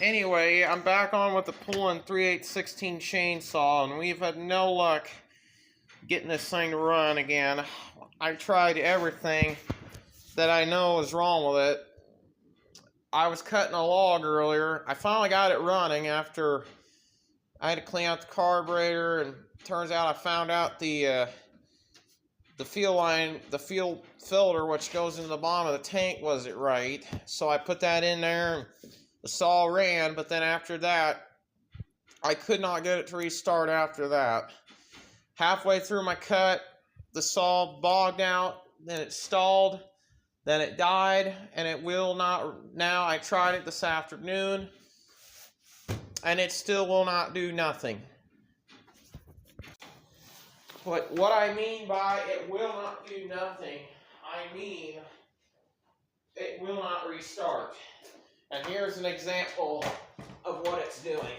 Anyway, I'm back on with the poulan 3816 chainsaw, and we've had no luck getting this thing to run again. I tried everything that I know is wrong with it. I was cutting a log earlier. I finally got it running after I had to clean out the carburetor, and turns out I found out the fuel line, the fuel filter, which goes into the bottom of the tank, wasn't right. So I put that in there, and the saw ran, but then after that, I could not get it to restart after that. Halfway through my cut, the saw bogged out, then it stalled, then it died, and it will not. Now I tried it this afternoon, and it still will not do nothing. But what I mean by it will not do nothing, I mean it will not restart. And here's an example of what it's doing.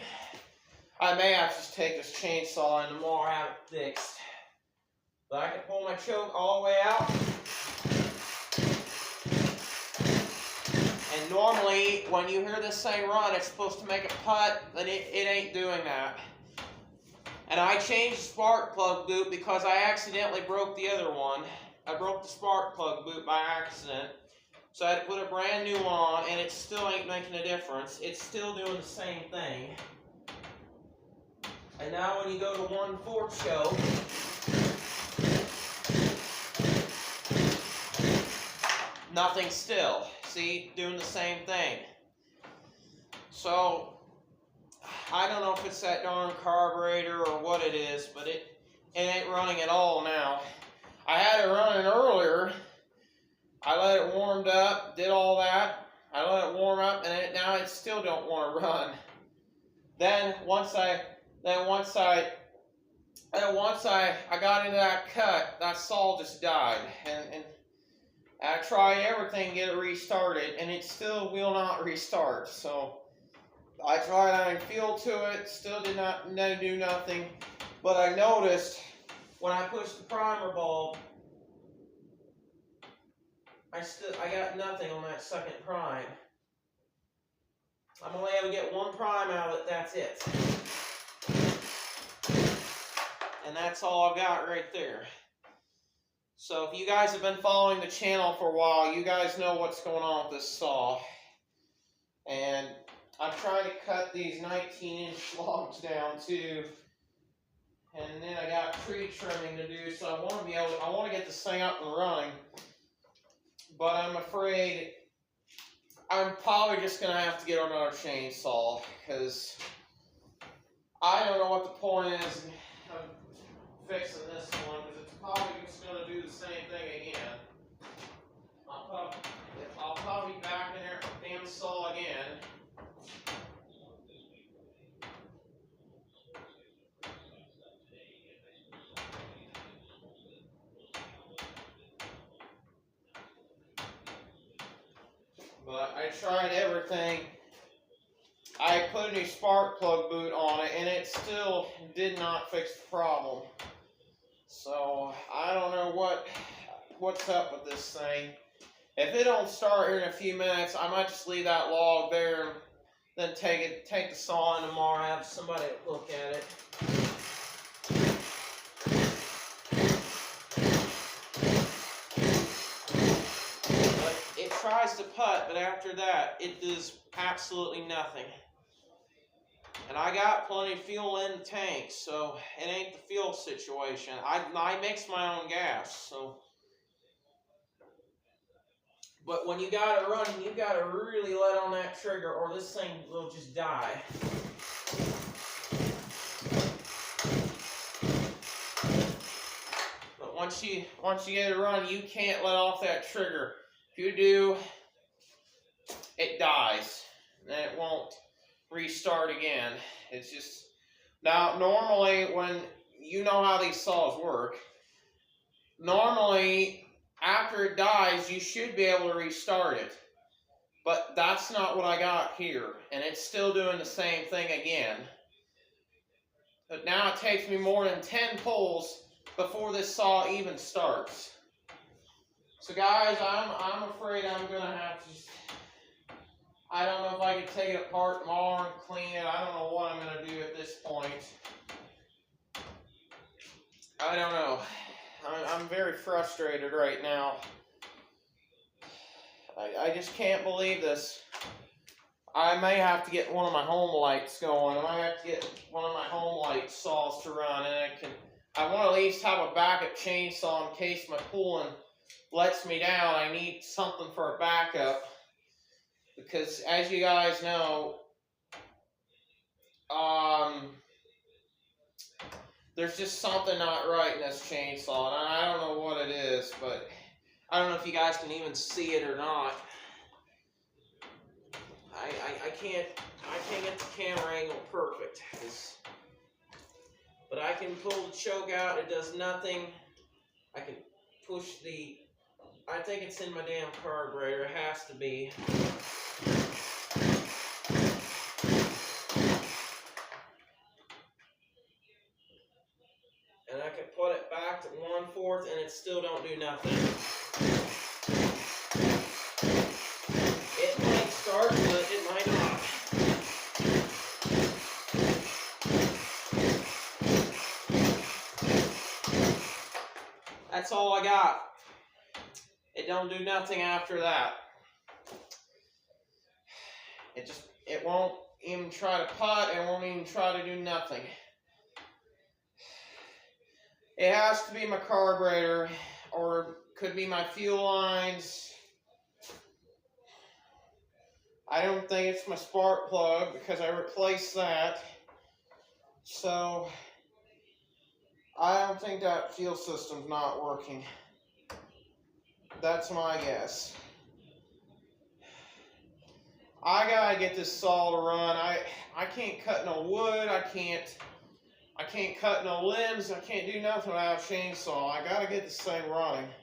I may have to just take this chainsaw in tomorrow and have it fixed. But I can pull my choke all the way out. And normally, when you hear this thing run, it's supposed to make a putt, but it ain't doing that. And I changed the spark plug boot because I accidentally broke the other one. I broke the spark plug boot by accident. So I had to put a brand new one on, and it still ain't making a difference. It's still doing the same thing. And now when you go to 1/4 choke, nothing still. See, doing the same thing. So I don't know if it's that darn carburetor or what it is, but it ain't running at all now. I had it running earlier. I let it warmed up, did all that. I let it warm up, and now it still don't want to run. Then once I got into that cut, that saw just died, and I tried everything to get it restarted, and it still will not restart. So I tried adding fuel to it, still did not do nothing. But I noticed when I pushed the primer bulb, I got nothing on that second prime. I'm only able to get one prime out of it, that's it. And that's all I've got right there. So if you guys have been following the channel for a while, you guys know what's going on with this saw. And I'm trying to cut these 19-inch logs down too. And then I got tree trimming to do, so I want to get this thing up and running. But I'm afraid I'm probably just going to have to get another chainsaw, because I don't know what the point is of fixing this one, because it's probably just going to do the same thing again. I'll probably be back in there with the damn saw again. But I tried everything. I put a new spark plug boot on it, and it still did not fix the problem. So I don't know what's up with this thing. If it don't start here in a few minutes, I might just leave that log there, and then take the saw in tomorrow and have somebody look at it. It tries to putt, but after that, it does absolutely nothing. And I got plenty of fuel in the tank, so it ain't the fuel situation. I mix my own gas, so. But when you got it running, you got to really let on that trigger, or this thing will just die. But once you get it running, you can't let off that trigger. If you do, it dies, and it won't restart again. It's just, now normally when, you know how these saws work, normally after it dies you should be able to restart it, but that's not what I got here, and it's still doing the same thing again. But now it takes me more than 10 pulls before this saw even starts. So guys, I'm afraid I'm gonna have to just, I don't know if I can take it apart tomorrow and clean it. I don't know what I'm going to do at this point. I don't know. I'm very frustrated right now. I just can't believe this. I may have to get one of my home lights going. I might have to get one of my home light saws to run, and I want to at least have a backup chainsaw in case my poulan lets me down. I need something for a backup, because as you guys know, there's just something not right in this chainsaw, and I don't know what it is, but I don't know if you guys can even see it or not. I can't get the camera angle perfect, but I can pull the choke out. It does nothing. I can push I think it's in my damn carburetor. It has to be. And I can put it back to 1/4 and it still don't do nothing. It might start, but it might not. That's all I got. It don't do nothing after that. It won't even try to putt. It won't even try to do nothing. It has to be my carburetor, or could be my fuel lines. I don't think it's my spark plug because I replaced that. So I don't think that fuel system's not working. That's my guess. I gotta get this saw to run. I can't cut no wood. I can't cut no limbs. I can't do nothing without a chainsaw. I gotta get this thing running.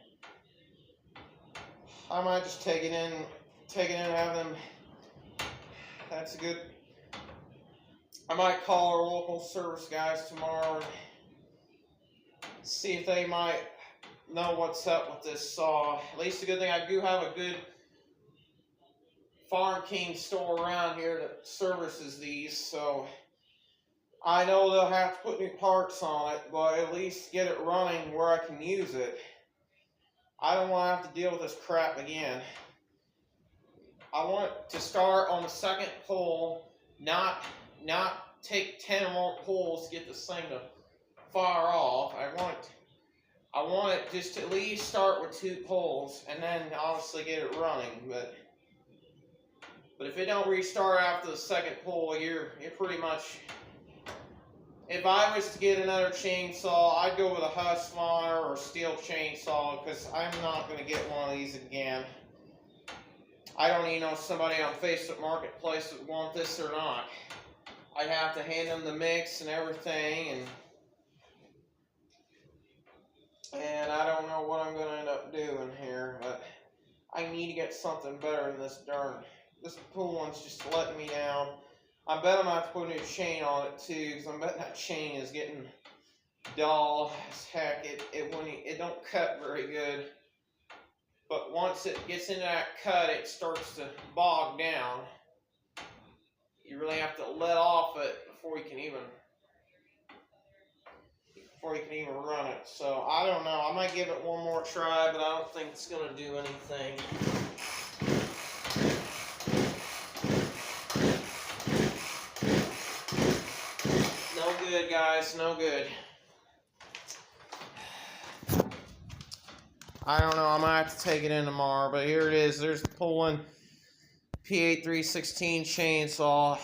I might just take it in and have them. That's a good. I might call our local service guys tomorrow and see if they might know what's up with this saw. At least the good thing, I do have a good Farm King store around here that services these, so I know they'll have to put new parts on it, but at least get it running where I can use it. I don't want to have to deal with this crap again. I want to start on the second pull, not take 10 or more pulls to get this thing to fire off. I want it just to at least start with 2 pulls and then obviously get it running. But if it don't restart after the second pull, you're pretty much. If I was to get another chainsaw, I'd go with a Husqvarna or a steel chainsaw, because I'm not going to get one of these again. I don't even know if somebody on Facebook Marketplace would want this or not. I'd have to hand them the mix and everything, and I don't know what I'm going to end up doing here, but I need to get something better than this poulan's just letting me down. I bet I'm going to have to put a new chain on it too, because I'm betting that chain is getting dull as heck. It don't cut very good. But once it gets into that cut, it starts to bog down. You really have to let off it before you can even run it. So I don't know. I might give it one more try, but I don't think it's going to do anything. No good, guys. No good. I don't know. I might have to take it in tomorrow, but here it is. There's the poulan p3816 chainsaw.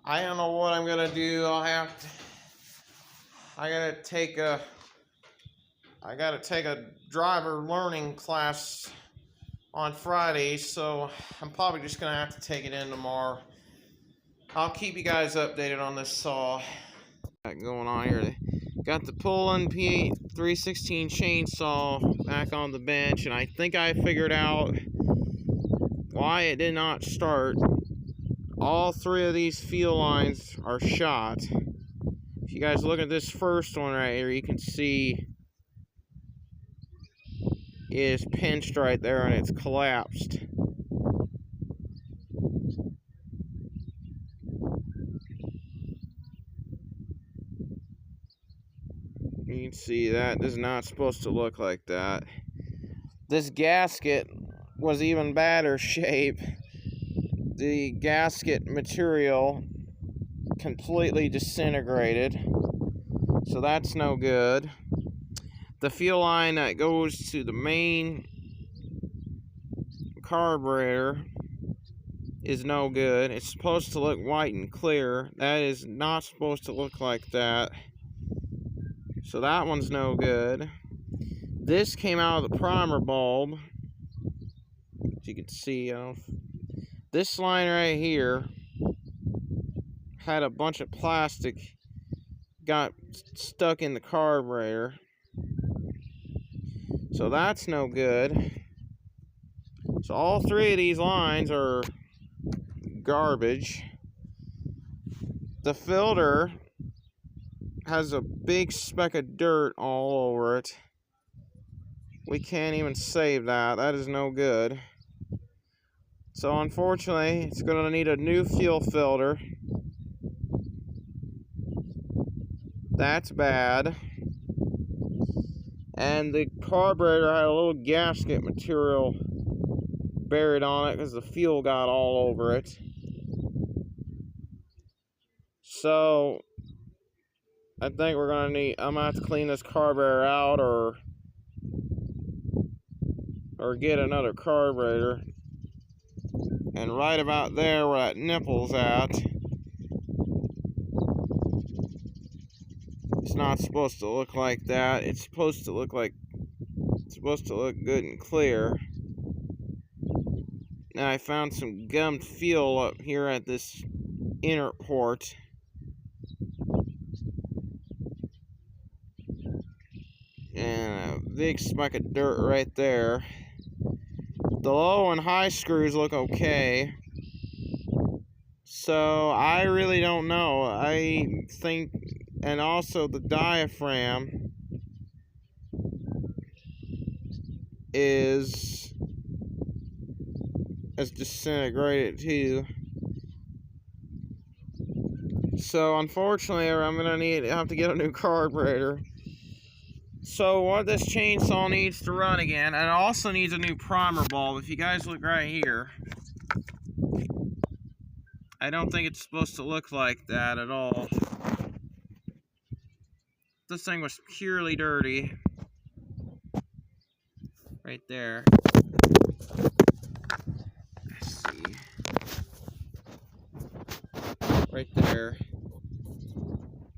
I don't know what I'm gonna do. I gotta take a driver learning class on Friday, so I'm probably just gonna have to take it in tomorrow. I'll keep you guys updated on this saw. Going on here. Got the poulan p3816 chainsaw back on the bench, and I think I figured out why it did not start. All 3 of these fuel lines are shot. If you guys look at this first one right here, you can see it is pinched right there and it's collapsed. You can see that is not supposed to look like that. This gasket was even badder shape. The gasket material completely disintegrated, so that's no good. The fuel line that goes to the main carburetor is no good. It's supposed to look white and clear. That is not supposed to look like that. So that one's no good. This came out of the primer bulb. As you can see, this line right here had a bunch of plastic got stuck in the carburetor. So that's no good. So all three of these lines are garbage. The filter has a big speck of dirt all over it. We can't even save that. That is no good. So unfortunately, it's going to need a new fuel filter. That's bad. And the carburetor had a little gasket material buried on it because the fuel got all over it. So I think I'm gonna have to clean this carburetor out or get another carburetor. And right about there where that nipple's at, it's not supposed to look like that. It's supposed to look good and clear. Now I found some gummed fuel up here at this inner port. And a big speck of dirt right there. The low and high screws look okay. So I really don't know. I think, and also the diaphragm is disintegrated too. So unfortunately, I'm gonna have to get a new carburetor. So what this chainsaw needs to run again, and it also needs a new primer bulb. If you guys look right here, I don't think it's supposed to look like that at all. This thing was purely dirty. Right there. Let's see. Right there.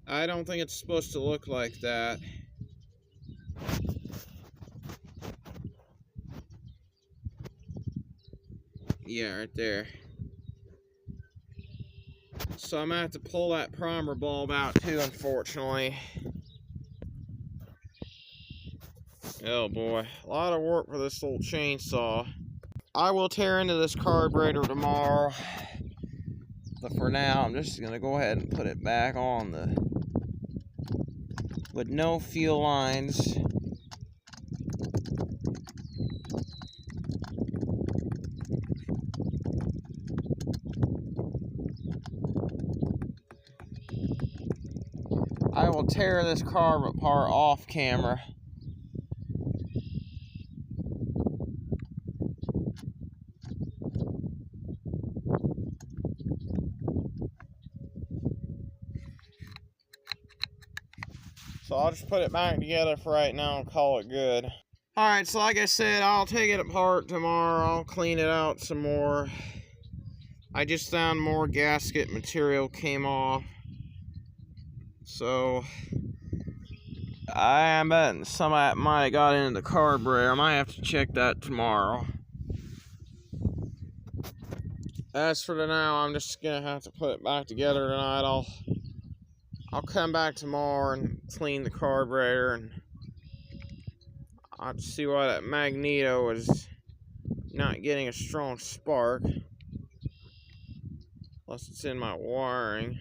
I don't think it's supposed to look like that. Yeah, right there. So I'm gonna have to pull that primer bulb out too, unfortunately. Oh boy, a lot of work for this little chainsaw. I will tear into this carburetor tomorrow, but for now I'm just gonna go ahead and put it back on with no fuel lines. I will tear this carb apart off camera. So I'll just put it back together for right now and call it good. Alright, so like I said, I'll take it apart tomorrow. I'll clean it out some more. I just found more gasket material came off. So I bet some of that might have got into the carburetor. I might have to check that tomorrow. As for now, I'm just gonna have to put it back together tonight. I'll come back tomorrow and clean the carburetor, and I'll just see why that magneto is not getting a strong spark. Unless it's in my wiring.